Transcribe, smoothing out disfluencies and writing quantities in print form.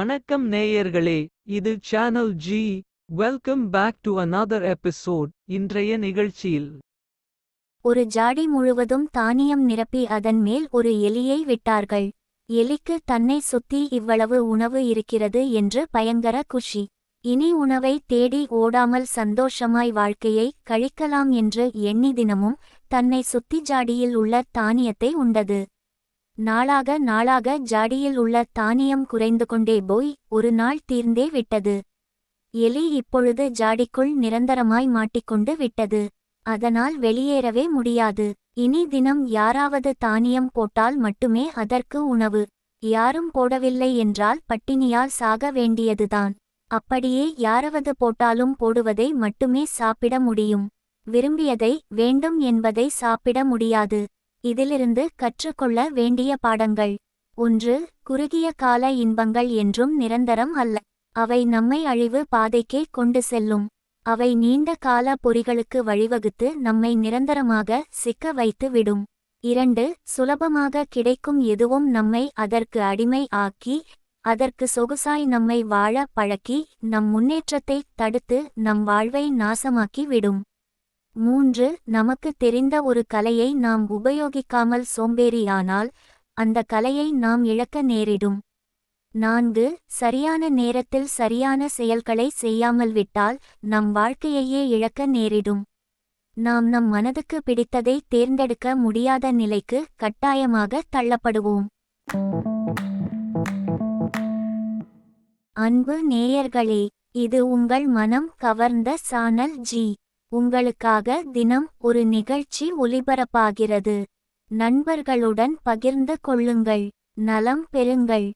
வணக்கம் நேயர்களே, இது channel G. Welcome back to another episode. இன்றைய நிகழ்ச்சியில் ஒரு ஜாடி முழுவதும் தானியம் நிரப்பி அதன் மேல் ஒரு எலியை விட்டார்கள். எலிக்கு தன்னை சுத்தி இவ்வளவு உணவு இருக்கிறது என்று பயங்கர குஷி. இனி உணவை தேடி ஓடாமல் சந்தோஷமாய் வாழ்க்கையை கழிக்கலாம் என்று எண்ணி தினமும் தன்னை சுத்தி ஜாடியில் உள்ள தானியத்தை உண்டது. நாளாக ஜாடியில் உள்ள தானியம் குறைந்து கொண்டே போய் ஒரு நாள் தீர்ந்தே விட்டது. எலி இப்பொழுது ஜாடிக்குள் நிரந்தரமாய் மாட்டிக்கொண்டு விட்டது. அதனால் வெளியேறவே முடியாது. இனி தினம் யாராவது தானியம் போட்டால் மட்டுமே அதற்கு உணவு. யாரும் போடவில்லை என்றால் பட்டினியால் சாக வேண்டியதுதான். அப்படியே யாராவது போட்டாலும் போடுவதை மட்டுமே சாப்பிட முடியும். விரும்பியதை வேண்டும் என்பதை சாப்பிட முடியாது. இதிலிருந்து கற்றுக்கொள்ள வேண்டிய பாடங்கள்: 1. குறுகிய கால இன்பங்கள் என்றும் நிரந்தரம் அல்ல. அவை நம்மை அழிவு பாதைக்கே கொண்டு செல்லும். அவை நீண்ட கால பொறிகளுக்கு வழிவகுத்து நம்மை நிரந்தரமாக சிக்க வைத்து விடும். 2. சுலபமாக கிடைக்கும் எதுவும் நம்மை அதற்கு அடிமை ஆக்கி, அதற்கு சொகுசாய் நம்மை வாழ பழக்கி, நம் முன்னேற்றத்தை தடுத்து நம் வாழ்வை நாசமாக்கி விடும். 3. நமக்கு தெரிந்த ஒரு கலையை நாம் உபயோகிக்காமல் சோம்பேறியானால் அந்த கலையை நாம் இழக்க நேரிடும். 4. சரியான நேரத்தில் சரியான செயல்களை செய்யாமல் விட்டால் நம் வாழ்க்கையையே இழக்க நேரிடும். நாம் நம் மனதுக்கு பிடித்ததை தேர்ந்தெடுக்க முடியாத நிலைக்கு கட்டாயமாக தள்ளப்படுவோம். அன்பு நேயர்களே, இது உங்கள் மனம் கவர்ந்த சேனல் ஜி. உங்களுக்காக தினம் ஒரு நிகழ்ச்சி ஒலிபரப்பாகிறது. நண்பர்களுடன் பகிர்ந்து கொள்ளுங்கள். நலம் பெறுங்கள்.